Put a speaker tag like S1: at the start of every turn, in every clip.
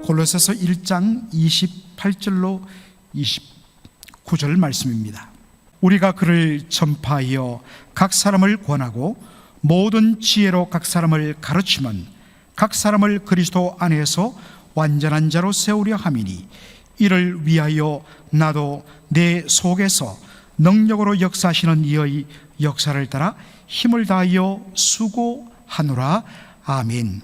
S1: 골로새서 1장 28절로 29절 말씀입니다. 우리가 그를 전파하여 각 사람을 권하고 모든 지혜로 각 사람을 가르치면 각 사람을 그리스도 안에서 완전한 자로 세우려 함이니, 이를 위하여 나도 내 속에서 능력으로 역사하시는 이의 역사를 따라 힘을 다하여 수고하노라. 아멘.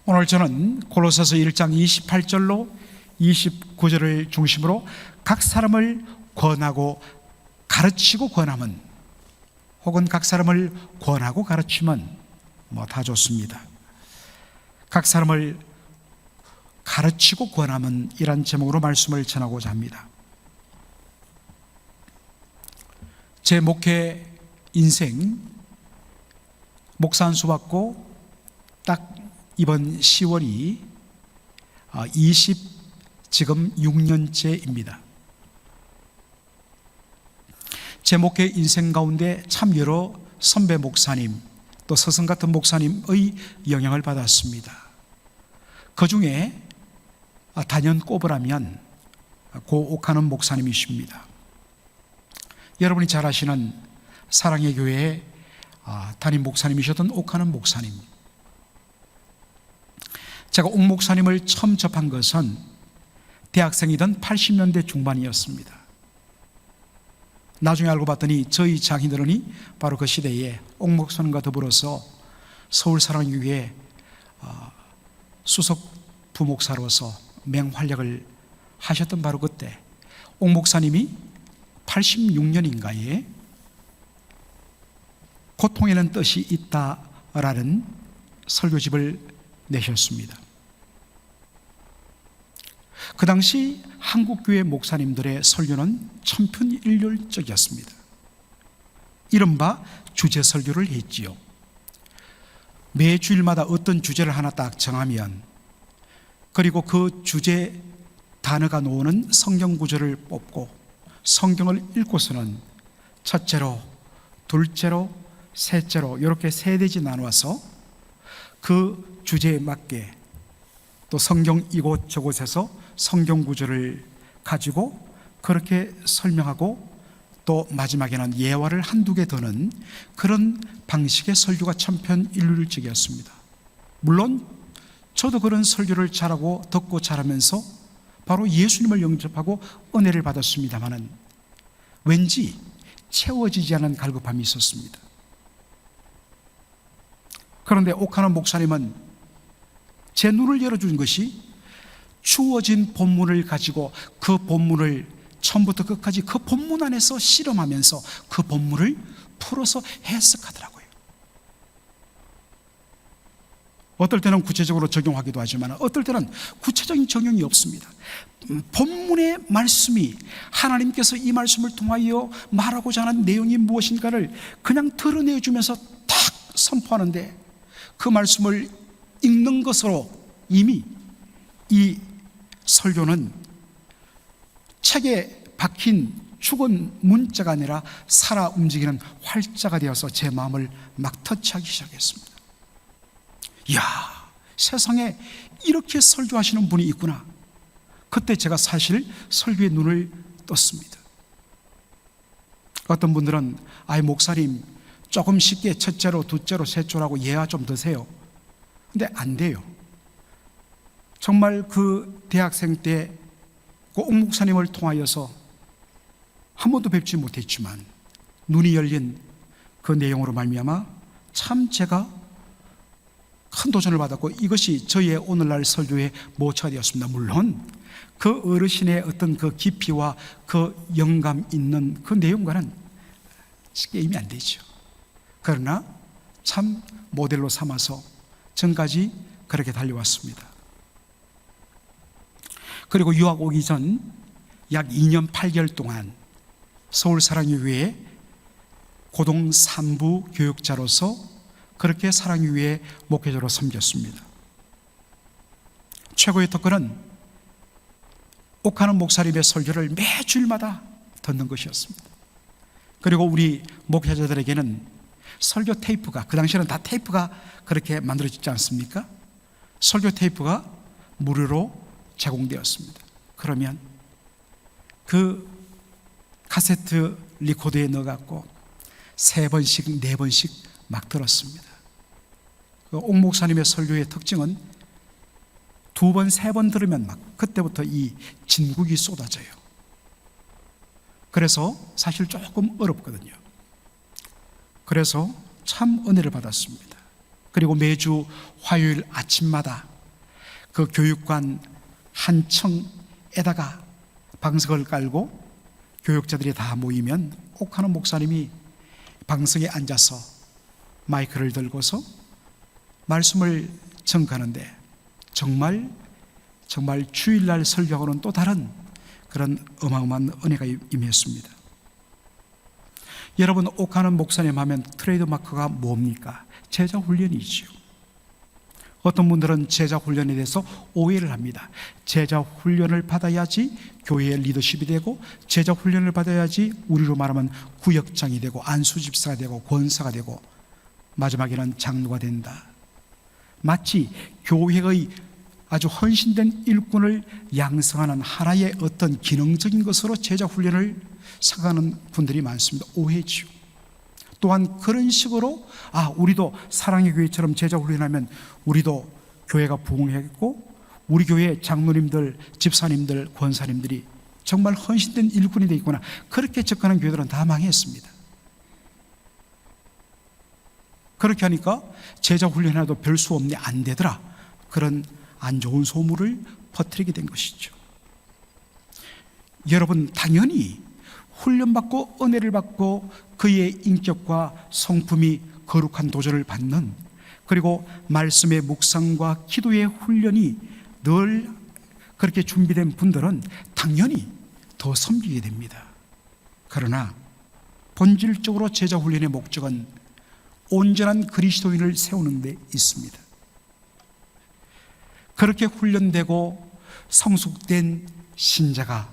S1: 오늘 저는 골로새서 1장 28절로 29절을 중심으로 각 사람을 권하고 가르치고 권하면, 혹은 각 사람을 권하고 가르치면 다 좋습니다. 각 사람을 가르치고 권하면 이란 제목으로 말씀을 전하고자 합니다. 제 목회 인생, 목사 안수 받고 딱 이번 10월이 지금 6년째입니다. 제 목회 인생 가운데 참 여러 선배 목사님, 또 스승 같은 목사님의 영향을 받았습니다. 그 중에 단연 꼽으라면 고 옥하는 목사님이십니다. 여러분이 잘 아시는 사랑의 교회의 담임 목사님이셨던 옥하는 목사님. 제가 옥 목사님을 처음 접한 것은 대학생이던 80년대 중반이었습니다. 나중에 알고 봤더니 저희 장인어른이 바로 그 시대에 옥 목사님과 더불어서 서울사랑교회 수석 부목사로서 맹활약을 하셨던 바로 그때 옥 목사님이 86년인가에 고통에는 뜻이 있다라는 설교집을 내셨습니다. 그 당시 한국교회 목사님들의 설교는 천편일률적이었습니다. 이른바 주제 설교를 했지요. 매 주일마다 어떤 주제를 하나 딱 정하면, 그리고 그 주제 단어가 놓는 성경 구절을 뽑고 성경을 읽고서는 첫째로, 둘째로, 셋째로 이렇게 세 대지 나누어서 그 주제에 맞게 또 성경 이곳저곳에서 성경 구절을 가지고 그렇게 설명하고, 또 마지막에는 예화를 한두 개 더는 그런 방식의 설교가 천편일률적이었습니다. 물론 저도 그런 설교를 잘하고 듣고 잘하면서 바로 예수님을 영접하고 은혜를 받았습니다마는 왠지 채워지지 않은 갈급함이 있었습니다. 그런데 옥하는 목사님은 제 눈을 열어준 것이 주어진 본문을 가지고 그 본문을 처음부터 끝까지 그 본문 안에서 실험하면서 그 본문을 풀어서 해석하더라고요. 어떨 때는 구체적으로 적용하기도 하지만 어떨 때는 구체적인 적용이 없습니다. 본문의 말씀이 하나님께서 이 말씀을 통하여 말하고자 하는 내용이 무엇인가를 그냥 드러내주면서 탁 선포하는데, 그 말씀을 읽는 것으로 이미 이 설교는 책에 박힌 죽은 문자가 아니라 살아 움직이는 활자가 되어서 제 마음을 막 터치하기 시작했습니다. 이야, 세상에 이렇게 설교하시는 분이 있구나. 그때 제가 사실 설교의 눈을 떴습니다. 어떤 분들은 목사님 조금 쉽게 첫째로, 둘째로, 셋째로라고 예화 좀 드세요. 근데 안 돼요. 정말 그 대학생 때 그 옥 목사님을 통하여서 한 번도 뵙지 못했지만 눈이 열린 그 내용으로 말미암아 참 제가 큰 도전을 받았고, 이것이 저의 오늘날 설교의 모처가 되었습니다. 물론 그 어르신의 어떤 그 깊이와 그 영감 있는 그 내용과는 게임이 안 되죠. 그러나 참 모델로 삼아서 전까지 그렇게 달려왔습니다. 그리고 유학 오기 전 약 2년 8개월 동안 서울사랑교회의 고동 3부 교육자로서 그렇게 사랑교회의 목회자로 섬겼습니다. 최고의 특권은 옥하는 목사님의 설교를 매 주일마다 듣는 것이었습니다. 그리고 우리 목회자들에게는 설교 테이프가, 그 당시에는 다 테이프가 그렇게 만들어지지 않습니까? 설교 테이프가 무료로 제공되었습니다. 그러면 그 카세트 리코더에 넣어갖고 3번씩 4번씩 막 들었습니다. 옥 목사님의 설교의 특징은 2번, 3번 들으면 막 그때부터 이 진국이 쏟아져요. 그래서 사실 조금 어렵거든요. 그래서 참 은혜를 받았습니다. 그리고 매주 화요일 아침마다 그 교육관 한 층에다가 방석을 깔고 교육자들이 다 모이면 옥하는 목사님이 방석에 앉아서 마이크를 들고서 말씀을 전가하는데 정말 주일날 설교하고는 또 다른 그런 어마어마한 은혜가 임했습니다. 여러분, 옥하는 목사님 하면 트레이드마크가 뭡니까? 제자 훈련이지요. 어떤 분들은 제자 훈련에 대해서 오해를 합니다. 제자 훈련을 받아야지 교회의 리더십이 되고, 제자 훈련을 받아야지 우리로 말하면 구역장이 되고, 안수집사가 되고, 권사가 되고, 마지막에는 장로가 된다. 마치 교회의 아주 헌신된 일꾼을 양성하는 하나의 어떤 기능적인 것으로 제자 훈련을 생각하는 분들이 많습니다. 오해지요. 또한 그런 식으로 우리도 사랑의 교회처럼 제자 훈련하면 우리도 교회가 부흥하겠고, 우리 교회 장로님들, 집사님들, 권사님들이 정말 헌신된 일꾼이 되겠구나, 그렇게 접근하는 교회들은 다 망했습니다. 그렇게 하니까 제자 훈련해도 별 수 없네, 안 되더라, 그런 안 좋은 소문을 퍼뜨리게 된 것이죠. 여러분, 당연히 훈련받고 은혜를 받고 그의 인격과 성품이 거룩한 도전을 받는, 그리고 말씀의 묵상과 기도의 훈련이 늘 그렇게 준비된 분들은 당연히 더 섬기게 됩니다. 그러나 본질적으로 제자 훈련의 목적은 온전한 그리스도인을 세우는 데 있습니다. 그렇게 훈련되고 성숙된 신자가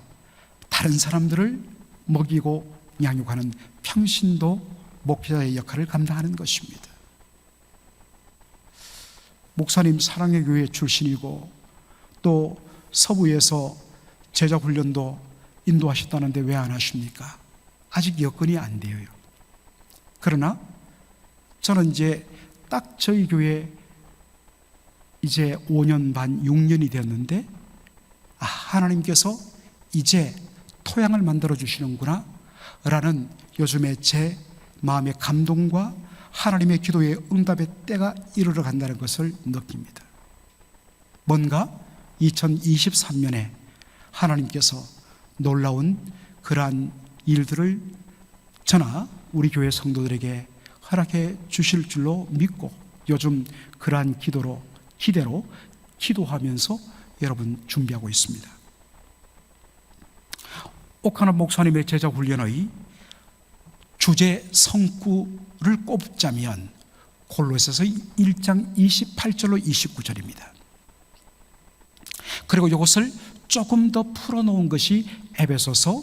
S1: 다른 사람들을 먹이고 양육하는 평신도 목회자의 역할을 감당하는 것입니다. 목사님 사랑의 교회 출신이고 또 서부에서 제자 훈련도 인도하셨다는데 왜 안 하십니까? 아직 여건이 안 돼요. 그러나 저는 이제 딱 저희 교회 이제 5년 반, 6년이 되었는데 하나님께서 이제 토양을 만들어 주시는구나 라는 요즘에 제 마음의 감동과 하나님의 기도의 응답의 때가 이르러 간다는 것을 느낍니다. 뭔가 2023년에 하나님께서 놀라운 그러한 일들을 저나 우리 교회 성도들에게 허락해 주실 줄로 믿고 요즘 그러한 기대로 기도하면서 여러분 준비하고 있습니다. 옥하나 목사님의 제자 훈련의 주제 성구를 꼽자면 골로새서 1장 28절로 29절입니다. 그리고 이것을 조금 더 풀어놓은 것이 에베소서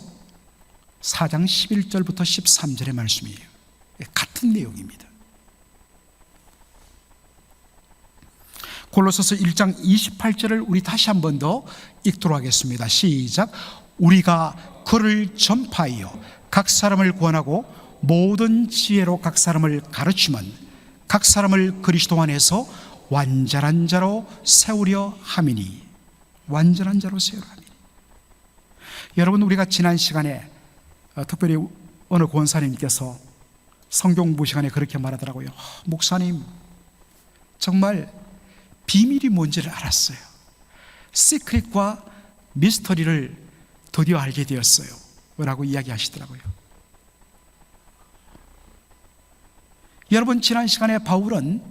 S1: 4장 11절부터 13절의 말씀이에요. 같은 내용입니다. 골로새서 1장 28절을 우리 다시 한 번 더 읽도록 하겠습니다. 시작. 우리가 그를 전파하여 각 사람을 구원하고 모든 지혜로 각 사람을 가르치면 각 사람을 그리스도 안에서 완전한 자로 세우려 함이니. 완전한 자로 세우려 함이니. 여러분, 우리가 지난 시간에 특별히 어느 권사님께서 성경부 시간에 그렇게 말하더라고요. 목사님, 정말 비밀이 뭔지를 알았어요. 시크릿과 미스터리를 드디어 알게 되었어요 라고 이야기하시더라고요. 여러분, 지난 시간에 바울은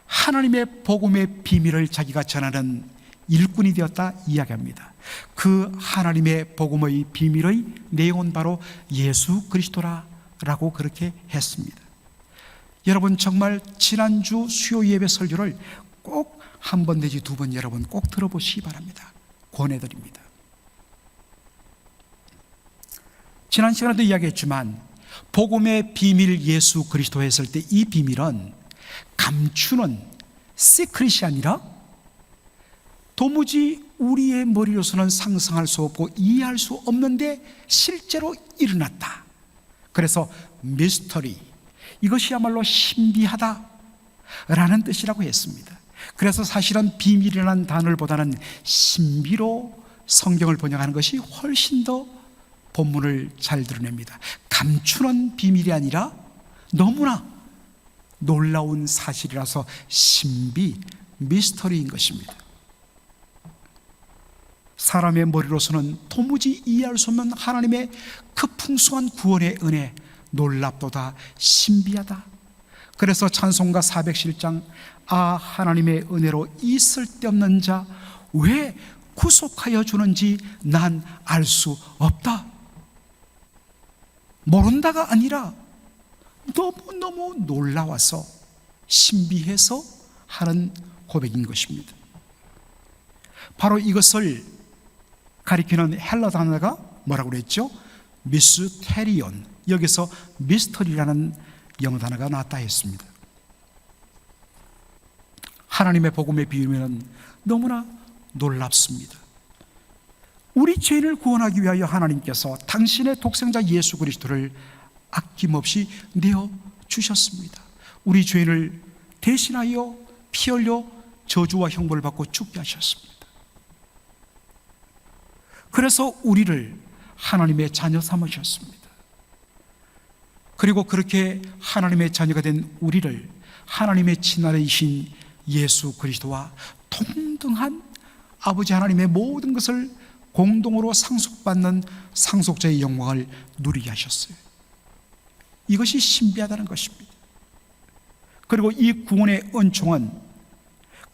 S1: 하나님의 복음의 비밀을 자기가 전하는 일꾼이 되었다 이야기합니다. 그 하나님의 복음의 비밀의 내용은 바로 예수 그리스도라고 그렇게 했습니다. 여러분, 정말 지난주 수요 예배 설교를 꼭 한 번 내지 2번 여러분 꼭 들어보시기 바랍니다. 권해드립니다. 지난 시간에도 이야기했지만 복음의 비밀 예수 그리스도 했을 때 이 비밀은 감추는 시크릿이 아니라 도무지 우리의 머리로서는 상상할 수 없고 이해할 수 없는데 실제로 일어났다. 그래서 미스터리, 이것이야말로 신비하다 라는 뜻이라고 했습니다. 그래서 사실은 비밀이라는 단어보다는 신비로 성경을 번역하는 것이 훨씬 더 본문을 잘 드러냅니다. 감추는 비밀이 아니라 너무나 놀라운 사실이라서 신비, 미스터리인 것입니다. 사람의 머리로서는 도무지 이해할 수 없는 하나님의 그 풍성한 구원의 은혜, 놀랍도다, 신비하다. 그래서 찬송가 407장, 아 하나님의 은혜로 이 쓸데없는 자 왜 구속하여 주는지 난 알 수 없다. 모른다가 아니라 너무너무 놀라워서 신비해서 하는 고백인 것입니다. 바로 이것을 가리키는 헬라 단어가 뭐라고 그랬죠? 미스테리온, 여기서 미스터리라는 영어 단어가 나왔다 했습니다. 하나님의 복음의 비밀은 너무나 놀랍습니다. 우리 죄인을 구원하기 위하여 하나님께서 당신의 독생자 예수 그리스도를 아낌없이 내어주셨습니다. 우리 죄인을 대신하여 피 흘려 저주와 형벌을 받고 죽게 하셨습니다. 그래서 우리를 하나님의 자녀 삼으셨습니다. 그리고 그렇게 하나님의 자녀가 된 우리를 하나님의 친아들이신 예수 그리스도와 동등한 아버지 하나님의 모든 것을 공동으로 상속받는 상속자의 영광을 누리게 하셨어요. 이것이 신비하다는 것입니다. 그리고 이 구원의 은총은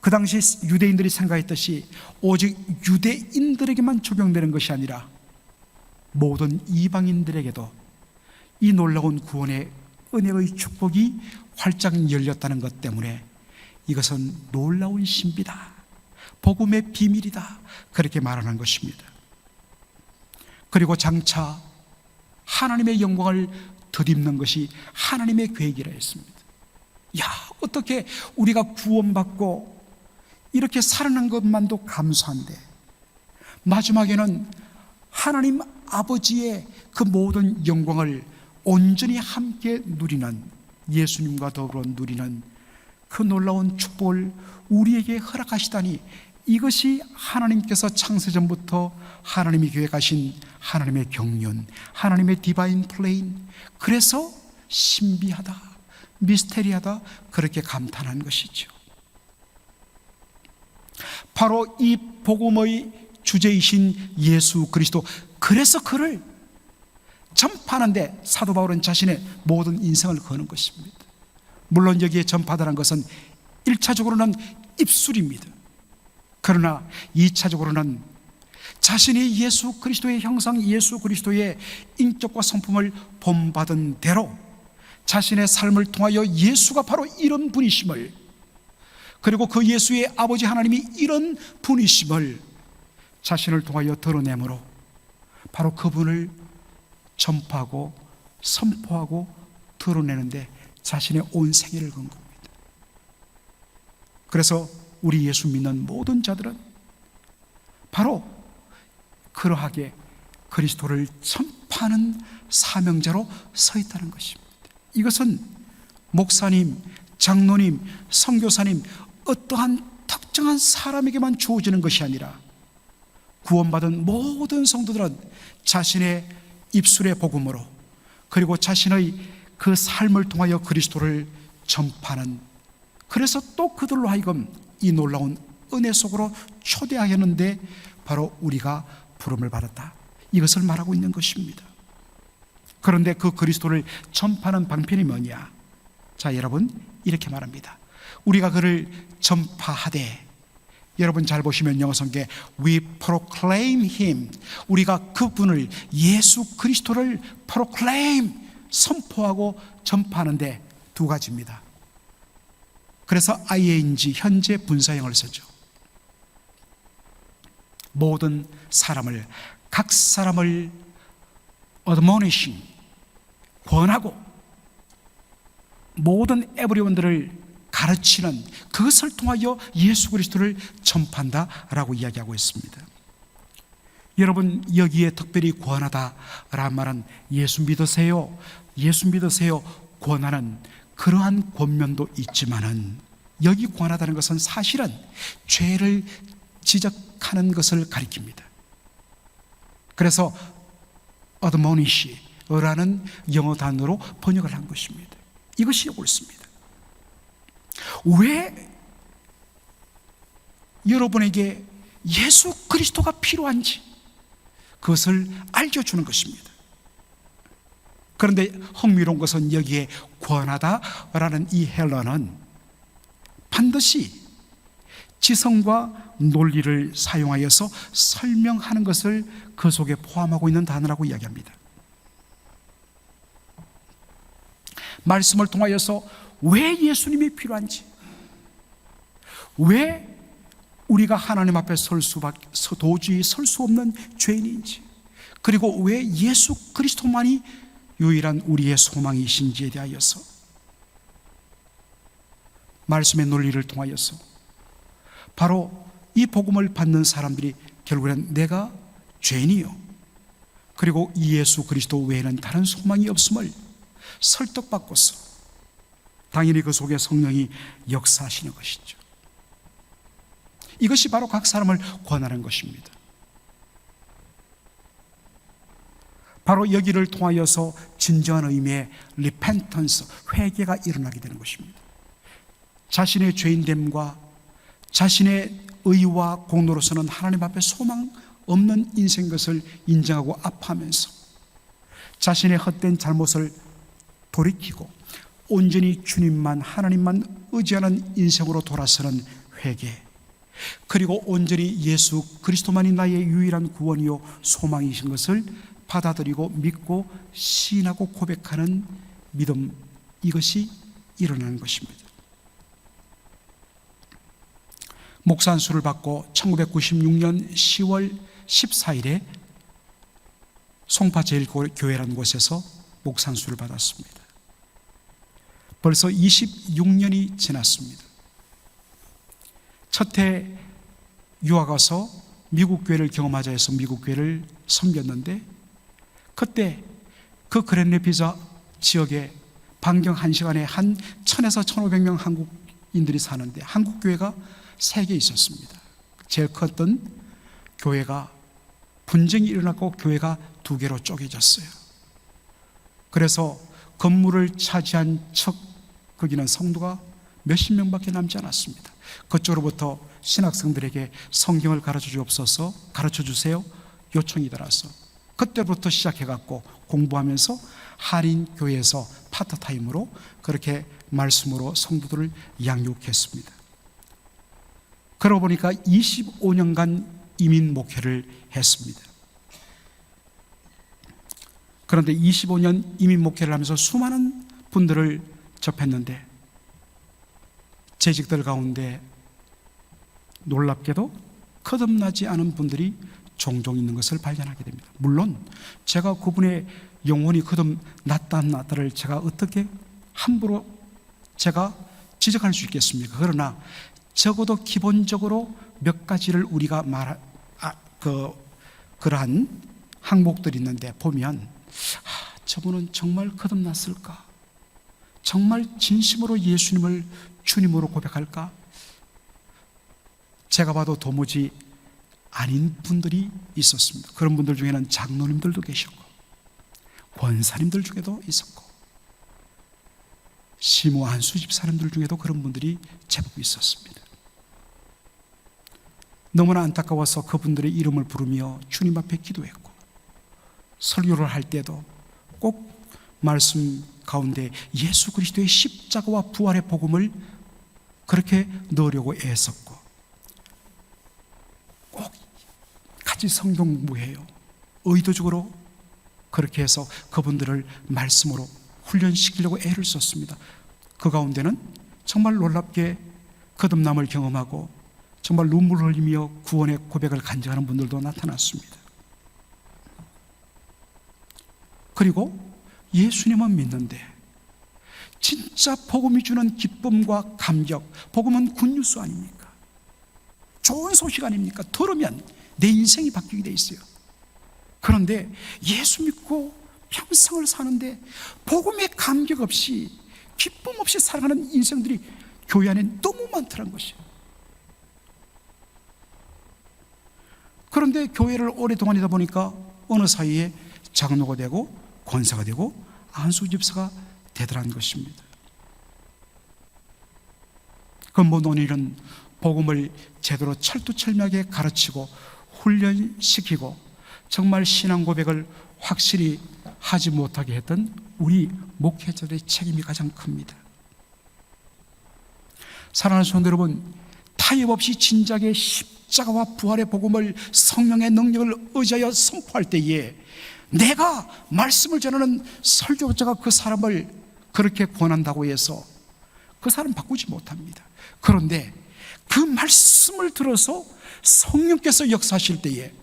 S1: 그 당시 유대인들이 생각했듯이 오직 유대인들에게만 적용되는 것이 아니라 모든 이방인들에게도 이 놀라운 구원의 은혜의 축복이 활짝 열렸다는 것 때문에 이것은 놀라운 신비다, 복음의 비밀이다, 그렇게 말하는 것입니다. 그리고 장차 하나님의 영광을 덧입는 것이 하나님의 계획이라 했습니다. 야, 어떻게 우리가 구원받고 이렇게 살아난 것만도 감사한데 마지막에는 하나님 아버지의 그 모든 영광을 온전히 함께 누리는, 예수님과 더불어 누리는 그 놀라운 축복을 우리에게 허락하시다니, 이것이 하나님께서 창세전부터 하나님이 계획하신 하나님의 경륜, 하나님의 디바인 플레인, 그래서 신비하다, 미스테리하다, 그렇게 감탄한 것이죠. 바로 이 복음의 주제이신 예수 그리스도, 그래서 그를 전파하는데 사도 바울은 자신의 모든 인생을 거는 것입니다. 물론 여기에 전파하다는 것은 1차적으로는 입술입니다. 그러나 2차적으로는 자신이 예수 그리스도의 형상, 예수 그리스도의 인격과 성품을 본받은 대로 자신의 삶을 통하여 예수가 바로 이런 분이심을, 그리고 그 예수의 아버지 하나님이 이런 분이심을 자신을 통하여 드러내므로 바로 그분을 전파하고 선포하고 드러내는데 자신의 온 생애를 건 겁니다. 그래서 우리 예수 믿는 모든 자들은 바로 그러하게 그리스도를 전파하는 사명자로 서 있다는 것입니다. 이것은 목사님, 장로님, 선교사님, 어떠한 특정한 사람에게만 주어지는 것이 아니라 구원받은 모든 성도들은 자신의 입술의 복음으로, 그리고 자신의 그 삶을 통하여 그리스도를 전파하는, 그래서 또 그들로 하여금 이 놀라운 은혜 속으로 초대하였는데 바로 우리가 부름을 받았다, 이것을 말하고 있는 것입니다. 그런데 그 그리스도를 전파하는 방편이 뭐냐? 자, 여러분, 이렇게 말합니다. 우리가 그를 전파하되, 여러분 잘 보시면 영어 성경에 We proclaim Him, 우리가 그분을, 예수 그리스도를 proclaim, 선포하고 전파하는데 두 가지입니다. 그래서 ing, 현재 분사형을 쓰죠. 모든 사람을, 각 사람을 admonishing, 권하고 모든 에브리원들을 가르치는 그것을 통하여 예수 그리스도를 전파한다라고 이야기하고 있습니다. 여러분, 여기에 특별히 권하다라는 말은 예수 믿으세요, 예수 믿으세요 권하는 그러한 권면도 있지만은, 여기 권하다는 것은 사실은 죄를 지적하는 것을 가리킵니다. 그래서 admonish라는 영어 단어로 번역을 한 것입니다. 이것이 옳습니다. 왜 여러분에게 예수 그리스도가 필요한지 그것을 알려주는 것입니다. 그런데 흥미로운 것은 여기에 권하다라는 이 헬러는 반드시 지성과 논리를 사용하여서 설명하는 것을 그 속에 포함하고 있는 단어라고 이야기합니다. 말씀을 통하여서 왜 예수님이 필요한지, 왜 우리가 하나님 앞에 도저히 설 수 없는 죄인인지, 그리고 왜 예수 그리스도만이 유일한 우리의 소망이신지에 대하여서 말씀의 논리를 통하여서 바로 이 복음을 받는 사람들이 결국에는 내가 죄인이요, 그리고 이 예수 그리스도 외에는 다른 소망이 없음을 설득받고서 당연히 그 속에 성령이 역사하시는 것이죠. 이것이 바로 각 사람을 권하는 것입니다. 바로 여기를 통하여서 진정한 의미의 repentance, 회개가 일어나게 되는 것입니다. 자신의 죄인됨과 자신의 의와 공로로서는 하나님 앞에 소망 없는 인생인 것을 인정하고 아파하면서 자신의 헛된 잘못을 돌이키고 온전히 주님만, 하나님만 의지하는 인생으로 돌아서는 회개, 그리고 온전히 예수 그리스도만이 나의 유일한 구원이요 소망이신 것을 받아들이고 믿고 시인하고 고백하는 믿음, 이것이 일어나는 것입니다. 목사 안수를 받고 1996년 10월 14일에 송파 제일교회라는 곳에서 목사 안수를 받았습니다. 벌써 26년이 지났습니다. 첫해 유학 가서 미국 교회를 경험하자 해서 미국 교회를 섬겼는데, 그때 그 그랜레피자 지역에 반경 1시간에 한 1000에서 1500명 한국인들이 사는데 한국 교회가 3개 있었습니다. 제일 컸던 교회가 분쟁이 일어났고 교회가 2개로 쪼개졌어요. 그래서 건물을 차지한 척 거기는 성도가 몇십 명밖에 남지 않았습니다. 그쪽으로부터 신학생들에게 성경을 가르쳐 주세요 요청이 들어서 그때부터 시작해갖고 공부하면서 한인교회에서 파트타임으로 그렇게 말씀으로 성도들을 양육했습니다. 그러고 보니까 25년간 이민 목회를 했습니다. 그런데 25년 이민 목회를 하면서 수많은 분들을 접했는데 재직들 가운데 놀랍게도 거듭나지 않은 분들이 종종 있는 것을 발견하게 됩니다. 물론 제가 그분의 영혼이 거듭났다 안 났다를 제가 어떻게 함부로 제가 지적할 수 있겠습니까? 그러나 적어도 기본적으로 몇 가지를 우리가 그러한 항목들이 있는데 보면 저분은 정말 거듭났을까? 정말 진심으로 예수님을 주님으로 고백할까? 제가 봐도 도무지 아닌 분들이 있었습니다. 그런 분들 중에는 장로님들도 계셨고 권사님들 중에도 있었고 시모 안수 집사님들 중에도 그런 분들이 제법 있었습니다. 너무나 안타까워서 그분들의 이름을 부르며 주님 앞에 기도했고 설교를 할 때도 꼭 말씀 가운데 예수 그리스도의 십자가와 부활의 복음을 그렇게 넣으려고 애썼고 꼭 같이 성경 공부해요. 의도적으로 그렇게 해서 그분들을 말씀으로 훈련시키려고 애를 썼습니다. 그 가운데는 정말 놀랍게 거듭남을 경험하고 정말 눈물을 흘리며 구원의 고백을 간증하는 분들도 나타났습니다. 그리고 예수님은 믿는데 진짜 복음이 주는 기쁨과 감격, 복음은 굿뉴스 아닙니까? 좋은 소식 아닙니까? 들으면 내 인생이 바뀌게 돼 있어요. 그런데 예수 믿고 평생을 사는데 복음의 감격 없이, 기쁨 없이 살아가는 인생들이 교회 안에 너무 많더란 것이에요. 그런데 교회를 오랫동안 하다 보니까 어느 사이에 장로가 되고 권사가 되고 안수집사가 되더란 것입니다. 근본원인은 복음을 제대로 철두철미하게 가르치고 훈련시키고 정말 신앙 고백을 확실히 하지 못하게 했던 우리 목회자들의 책임이 가장 큽니다. 사랑하는 성도 여러분, 타협 없이 진작에 십자가와 부활의 복음을 성령의 능력을 의지하여 선포할 때에 내가 말씀을 전하는 설교자가 그 사람을 그렇게 권한다고 해서 그 사람 바꾸지 못합니다. 그런데 그 말씀을 들어서 성령께서 역사하실 때에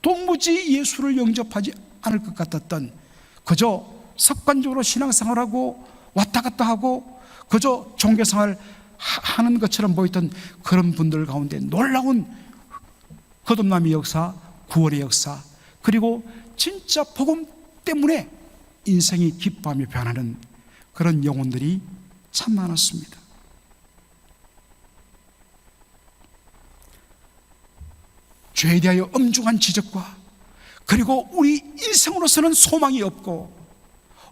S1: 도무지 예수를 영접하지 않을 것 같았던, 그저 습관적으로 신앙생활하고 왔다 갔다 하고 그저 종교생활 하는 것처럼 보였던 그런 분들 가운데 놀라운 거듭남의 역사, 구원의 역사, 그리고 진짜 복음 때문에 인생이 기뻐하며 변하는 그런 영혼들이 참 많았습니다. 죄에 대하여 엄중한 지적과 그리고 우리 인생으로서는 소망이 없고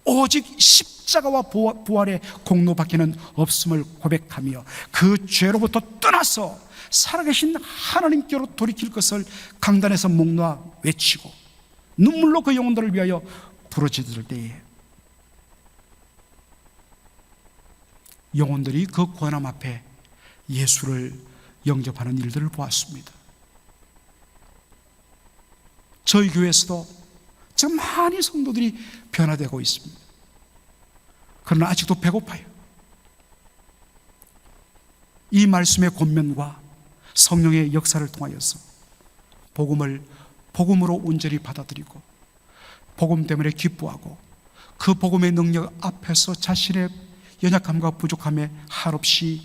S1: 오직 십자가와 부활의 공로밖에는 없음을 고백하며 그 죄로부터 떠나서 살아계신 하나님께로 돌이킬 것을 강단에서 목 놓아 외치고 눈물로 그 영혼들을 위하여 부르짖을 때에 영혼들이 그 권함 앞에 예수를 영접하는 일들을 보았습니다. 저희 교회에서도 지금 많이 성도들이 변화되고 있습니다. 그러나 아직도 배고파요. 이 말씀의 권면과 성령의 역사를 통하여서 복음으로 온전히 받아들이고 복음 때문에 기뻐하고 그 복음의 능력 앞에서 자신의 연약함과 부족함에 한없이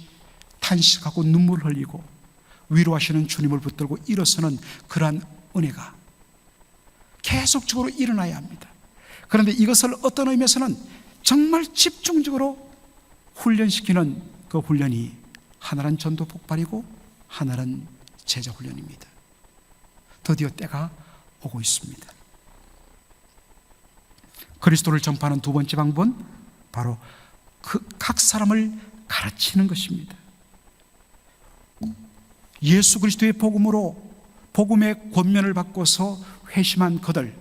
S1: 탄식하고 눈물을 흘리고 위로하시는 주님을 붙들고 일어서는 그러한 은혜가 계속적으로 일어나야 합니다. 그런데 이것을 어떤 의미에서는 정말 집중적으로 훈련시키는 그 훈련이 하나는 전도 폭발이고 하나는 제자 훈련입니다. 드디어 때가 오고 있습니다. 그리스도를 전파하는 두 번째 방법은 바로 각 사람을 가르치는 것입니다. 예수 그리스도의 복음으로 복음의 권면을 받고서 회심한 그들,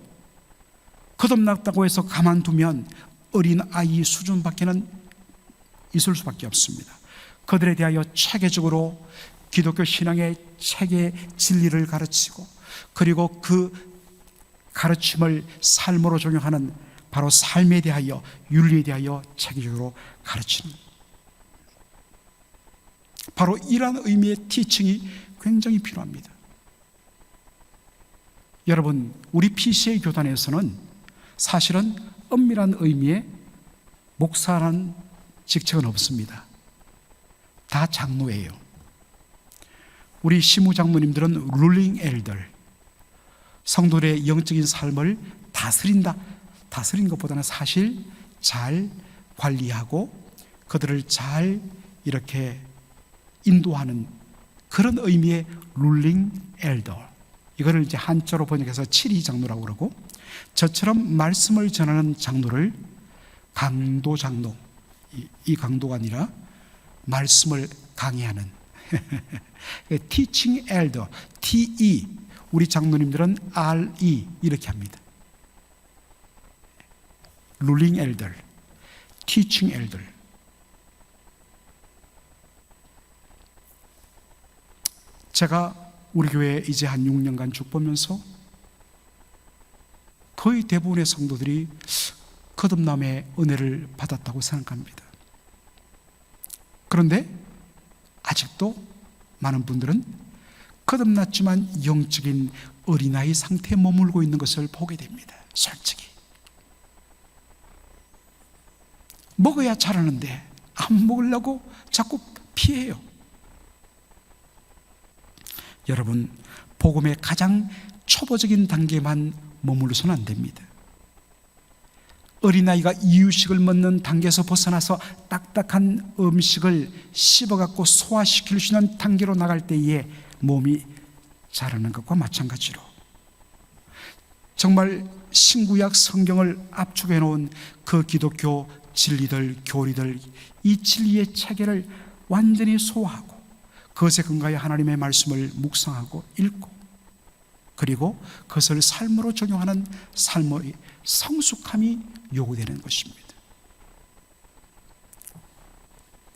S1: 거듭났다고 해서 가만두면 어린 아이 수준밖에는 있을 수밖에 없습니다. 그들에 대하여 체계적으로 기독교 신앙의 체계 진리를 가르치고 그리고 그 가르침을 삶으로 적용하는 바로 삶에 대하여, 윤리에 대하여 체계적으로 가르치는, 바로 이러한 의미의 티칭이 굉장히 필요합니다. 여러분, 우리 PCA 교단에서는 사실은 엄밀한 의미의 목사라는 직책은 없습니다. 다 장로예요. 우리 시무장로님들은 룰링 엘더, 성도들의 영적인 삶을 다스린 것보다는 사실 잘 관리하고 그들을 잘 이렇게 인도하는 그런 의미의 룰링 엘더, 이거를 이제 한자로 번역해서 칠이 장로라고 그러고, 저처럼 말씀을 전하는 장로를 강도 장로, 이 강도가 아니라 말씀을 강의하는 teaching elder, TE, 우리 장로님들은 RE 이렇게 합니다. ruling elder, teaching elder. 제가 우리 교회에 이제 한 6년간 쭉 보면서 거의 대부분의 성도들이 거듭남의 은혜를 받았다고 생각합니다. 그런데 아직도 많은 분들은 거듭났지만 영적인 어린아이 상태에 머물고 있는 것을 보게 됩니다. 솔직히 먹어야 자라는데 안 먹으려고 자꾸 피해요. 여러분, 복음의 가장 초보적인 단계만 머물러서는 안 됩니다. 어린아이가 이유식을 먹는 단계에서 벗어나서 딱딱한 음식을 씹어갖고 소화시킬 수 있는 단계로 나갈 때에 몸이 자라는 것과 마찬가지로, 정말 신구약 성경을 압축해 놓은 그 기독교 진리들, 교리들, 이 진리의 체계를 완전히 소화하고 그것에 근거하여 하나님의 말씀을 묵상하고 읽고, 그리고 그것을 삶으로 적용하는 삶의 성숙함이 요구되는 것입니다.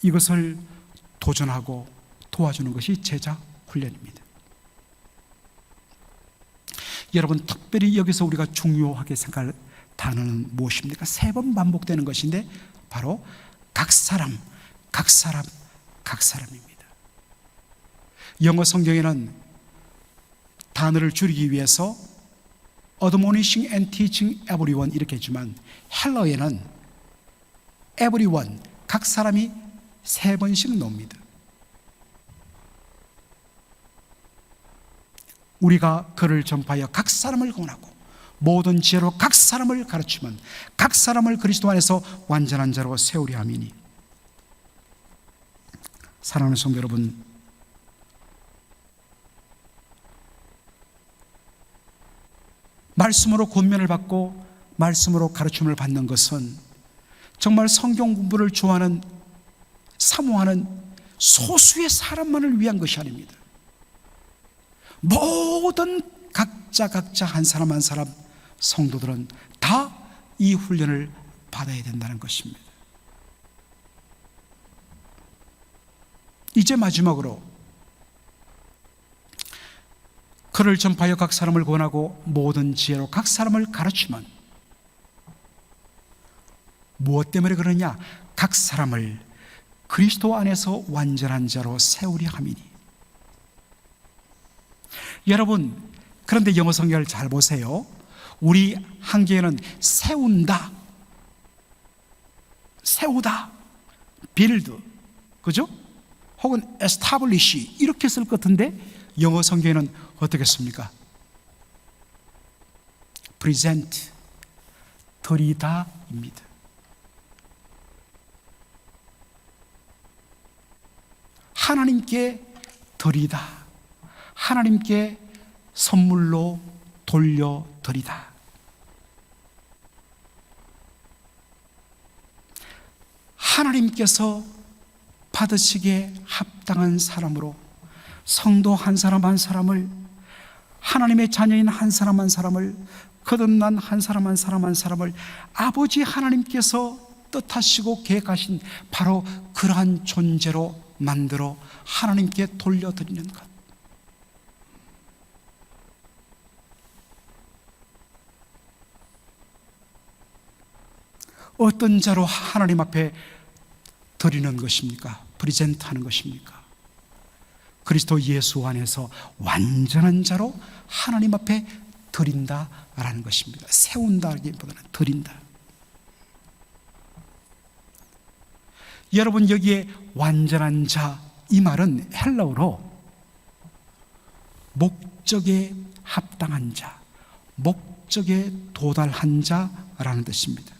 S1: 이것을 도전하고 도와주는 것이 제자 훈련입니다. 여러분, 특별히 여기서 우리가 중요하게 생각할 단어는 무엇입니까? 3번 반복되는 것인데 바로 각 사람, 각 사람, 각 사람입니다. 영어 성경에는 단어를 줄이기 위해서 admonishing and teaching everyone 이렇게 했지만, 헬러에는 everyone, 각 사람이 3번씩 나옵니다. 우리가 그를 전파하여 각 사람을 구원하고 모든 지혜로 각 사람을 가르치면 각 사람을 그리스도 안에서 완전한 자로 세우려 함이니. 사랑하는 성도 여러분, 말씀으로 권면을 받고 말씀으로 가르침을 받는 것은 정말 성경 공부를 좋아하는, 사모하는 소수의 사람만을 위한 것이 아닙니다. 모든 각자 한 사람 한 사람 성도들은 다 이 훈련을 받아야 된다는 것입니다. 이제 마지막으로 그를 전파하여 각 사람을 구원하고 모든 지혜로 각 사람을 가르치면, 무엇 때문에 그러냐? 각 사람을 그리스도 안에서 완전한 자로 세우려 함이니. 여러분, 그런데 영어 성경을 잘 보세요. 우리 한계에는 세운다, 세우다, build, 그죠? 혹은 establish 이렇게 쓸 것 같은데 영어 성경에는 어떻게 씁니까? present, 드리다입니다. 하나님께 드리다, 하나님께 선물로 돌려드리다. 하나님께서 받으시기에 합당한 사람으로 성도 한 사람 한 사람을, 하나님의 자녀인 한 사람 한 사람을, 거듭난 한 사람 한 사람 한 사람을 아버지 하나님께서 뜻하시고 계획하신 바로 그러한 존재로 만들어 하나님께 돌려드리는 것. 어떤 자로 하나님 앞에 드리는 것입니까? 프리젠트 하는 것입니까? 그리스도 예수 안에서 완전한 자로 하나님 앞에 드린다라는 것입니다. 세운다기보다는 드린다. 여러분, 여기에 완전한 자, 이 말은 헬라어로 목적에 합당한 자, 목적에 도달한 자라는 뜻입니다.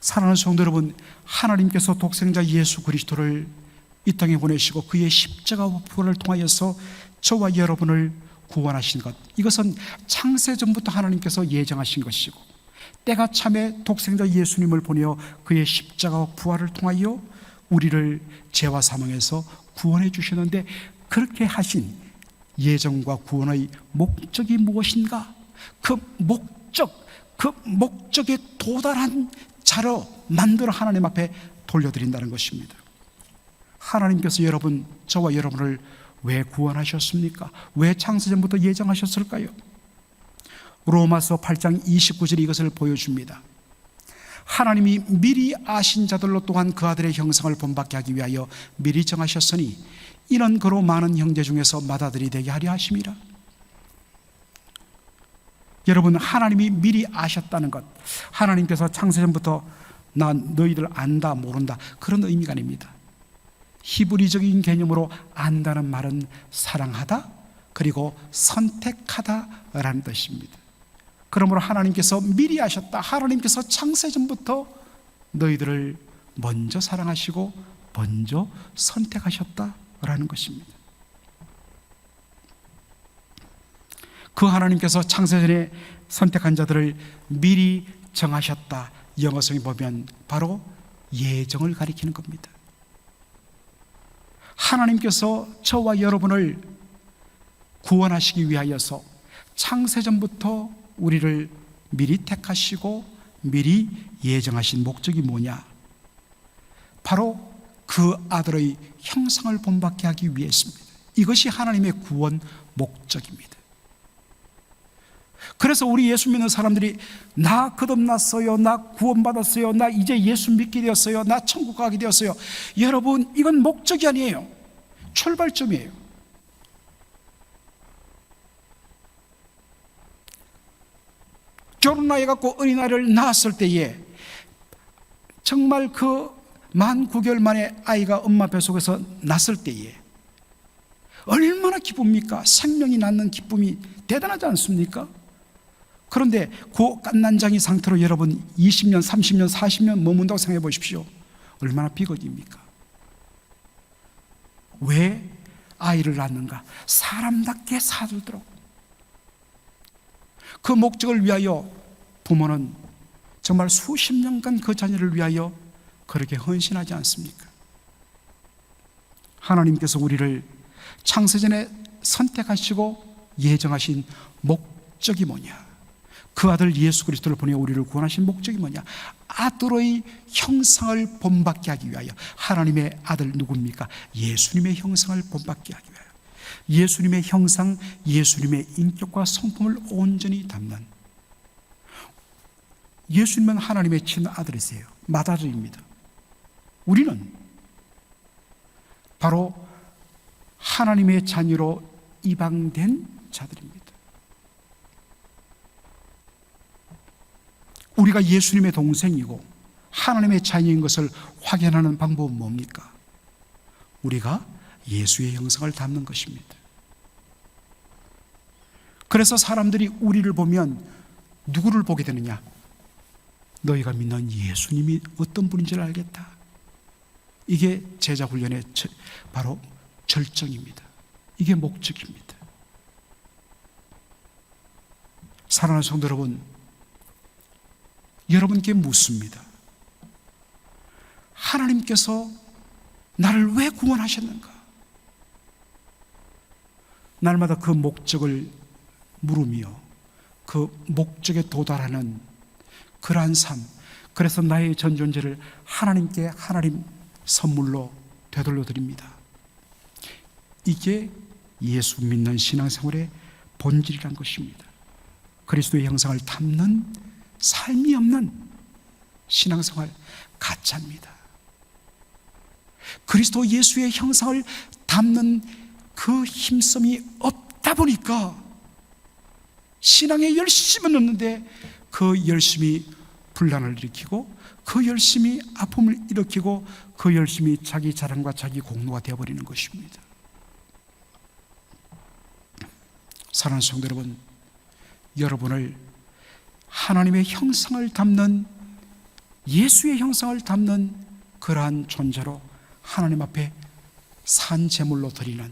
S1: 사랑하는 성도 여러분, 하나님께서 독생자 예수 그리스도를 이 땅에 보내시고 그의 십자가 부활을 통하여서 저와 여러분을 구원하신 것, 이것은 창세전부터 하나님께서 예정하신 것이고, 때가 참에 독생자 예수님을 보내어 그의 십자가 부활을 통하여 우리를 죄와 사망에서 구원해 주셨는데, 그렇게 하신 예정과 구원의 목적이 무엇인가? 그 목적에 도달한 자로 만들어 하나님 앞에 돌려드린다는 것입니다. 하나님께서 저와 여러분을 왜 구원하셨습니까? 왜 창세전부터 예정하셨을까요? 로마서 8장 29절이 이것을 보여줍니다. 하나님이 미리 아신 자들로 또한 그 아들의 형상을 본받게 하기 위하여 미리 정하셨으니 이는 그로 많은 형제 중에서 맏아들이 되게 하려 하심이라. 여러분, 하나님이 미리 아셨다는 것, 하나님께서 창세전부터 나 너희들 안다 모른다 그런 의미가 아닙니다. 히브리적인 개념으로 안다는 말은 사랑하다 그리고 선택하다라는 뜻입니다. 그러므로 하나님께서 미리 하셨다. 하나님께서 창세전부터 너희들을 먼저 사랑하시고 먼저 선택하셨다라는 것입니다. 그 하나님께서 창세전에 선택한 자들을 미리 정하셨다. 영어성에 보면 바로 예정을 가리키는 겁니다. 하나님께서 저와 여러분을 구원하시기 위하여서 창세전부터 우리를 미리 택하시고 미리 예정하신 목적이 뭐냐? 바로 그 아들의 형상을 본받게 하기 위해서입니다. 이것이 하나님의 구원 목적입니다. 그래서 우리 예수 믿는 사람들이 나 거듭났어요, 나 구원받았어요, 나 이제 예수 믿게 되었어요, 나 천국 가게 되었어요. 여러분, 이건 목적이 아니에요. 출발점이에요. 결혼해갖고 어린아이를 낳았을 때에 정말 그 만 9개월 만에 아이가 엄마 뱃속에서 났을 때에 얼마나 기쁩니까? 생명이 낳는 기쁨이 대단하지 않습니까? 그런데 그 갓난장이 상태로 여러분 20년, 30년, 40년 머문다고 생각해 보십시오. 얼마나 비극입니까? 왜 아이를 낳는가? 사람답게 사두도록. 그 목적을 위하여 부모는 정말 수십 년간 그 자녀를 위하여 그렇게 헌신하지 않습니까? 하나님께서 우리를 창세전에 선택하시고 예정하신 목적이 뭐냐? 그 아들 예수 그리스도를 보내 우리를 구원하신 목적이 뭐냐? 아들의 형상을 본받게 하기 위하여. 하나님의 아들 누굽니까? 예수님의 형상을 본받게 하기 위하여. 예수님의 형상, 예수님의 인격과 성품을 온전히 담는. 예수님은 하나님의 친아들이세요. 맏아들입니다. 우리는 바로 하나님의 자녀로 입양된 자들입니다. 우리가 예수님의 동생이고 하나님의 자녀인 것을 확인하는 방법은 뭡니까? 우리가 예수의 형상을 담는 것입니다. 그래서 사람들이 우리를 보면 누구를 보게 되느냐? 너희가 믿는 예수님이 어떤 분인지를 알겠다. 이게 제자 훈련의 바로 절정입니다. 이게 목적입니다. 사랑하는 성도 여러분, 여러분께 묻습니다. 하나님께서 나를 왜 구원하셨는가? 날마다 그 목적을 물으며 그 목적에 도달하는 그러한 삶, 그래서 나의 전 존재를 하나님께 하나님 선물로 되돌려 드립니다. 이게 예수 믿는 신앙생활의 본질이란 것입니다. 그리스도의 형상을 담는 삶이 없는 신앙생활 가짜입니다. 그리스도 예수의 형상을 담는 그 힘씀이 없다 보니까 신앙에 열심은 없는데 그 열심이 분란을 일으키고 그 열심이 아픔을 일으키고 그 열심이 자기 자랑과 자기 공로가 되어버리는 것입니다. 사랑하는 성도 여러분, 여러분을 하나님의 형상을 담는, 예수의 형상을 담는 그러한 존재로 하나님 앞에 산 제물로 드리는,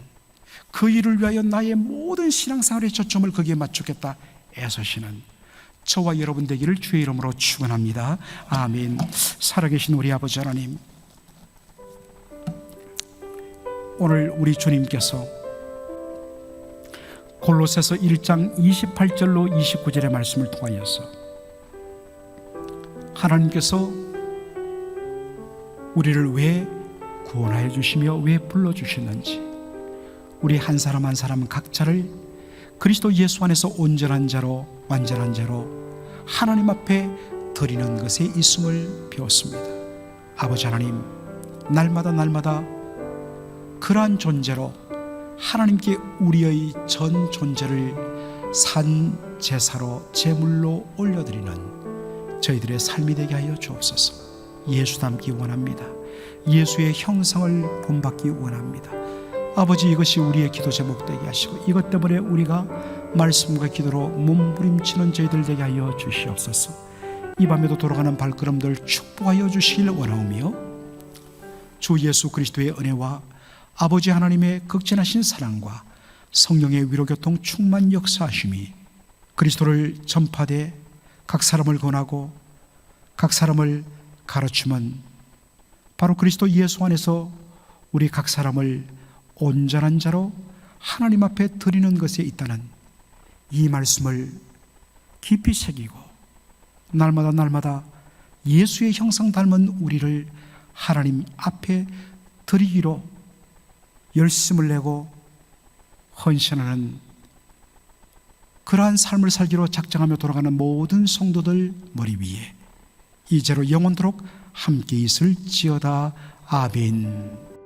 S1: 그 일을 위하여 나의 모든 신앙생활의 초점을 거기에 맞추겠다 애쓰시는 저와 여러분 되기를 주의 이름으로 축원합니다. 아멘. 살아계신 우리 아버지 하나님, 오늘 우리 주님께서 골로새서 1장 28절로 29절의 말씀을 통하여서 하나님께서 우리를 왜 구원하여 주시며 왜 불러주셨는지, 우리 한 사람 한 사람 각자를 그리스도 예수 안에서 온전한 자로, 완전한 자로 하나님 앞에 드리는 것에 있음을 배웠습니다. 아버지 하나님, 날마다 그러한 존재로 하나님께 우리의 전 존재를 산 제사로 제물로 올려드리는 저희들의 삶이 되게 하여 주옵소서. 예수 닮기 원합니다. 예수의 형상을 본받기 원합니다. 아버지, 이것이 우리의 기도 제목 되게 하시고 이것 때문에 우리가 말씀과 기도로 몸부림치는 저희들 되게 하여 주시옵소서. 이 밤에도 돌아가는 발걸음들 축복하여 주시길 원하오며 주 예수 그리스도의 은혜와 아버지 하나님의 극진하신 사랑과 성령의 위로교통 충만 역사하심이 그리스도를 전파되 각 사람을 권하고 각 사람을 가르치면 바로 그리스도 예수 안에서 우리 각 사람을 온전한 자로 하나님 앞에 드리는 것에 있다는 이 말씀을 깊이 새기고 날마다 예수의 형상 닮은 우리를 하나님 앞에 드리기로 열심을 내고 헌신하는 그러한 삶을 살기로 작정하며 돌아가는 모든 성도들 머리 위에 이제로 영원토록 함께 있을지어다. 아멘.